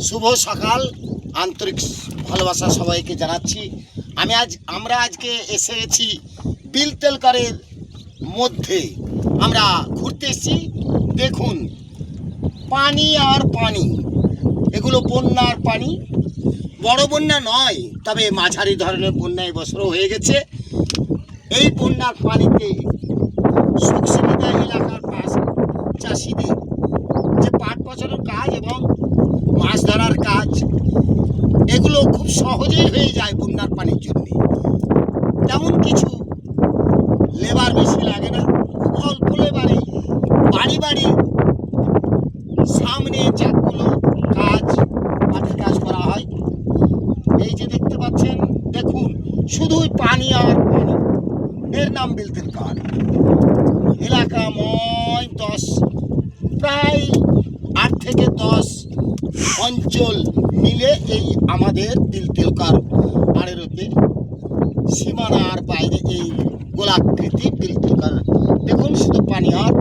শুভ সকাল, আন্তরিক ভালোবাসা সবাইকে জানাচ্ছি। আমরা আজকে এসেছি বিলতেলকারের মধ্যে আমরা ঘুরতে এসেছি। দেখুন, পানি আর পানি, এগুলো বন্যার পানি। বড় বন্যা নয়, তবে মাঝারি ধরনের বন্যা এবছরও হয়ে গেছে। এই বন্যার পানিতে সুখ সুবিধা এলাকার চাষিদের যে পাট পচানোর কাজ এবং মাছ ধরার কাজ, এগুলো খুব সহজেই হয়ে যায় বন্যার পানির জন্য। তেমন কিছু লেবার বেশি লাগে না, খুব অল্প লেবারে বাড়ি বাড়ি সামনে যাগুলো কাজ মাঠের কাজ করা হয়। এই যে দেখতে পাচ্ছেন, দেখুন শুধুই পানি আর পানি। এর নাম বিলতেলকার। এলাকাময় প্রায় 8 থেকে 10 অঞ্চল মিলে এই আমাদের বিলতেলকার পাড়েরতে সীমানার বাইরে এই গোলাকৃতি বিলতেলকার। দেখুন শুধু পানি আর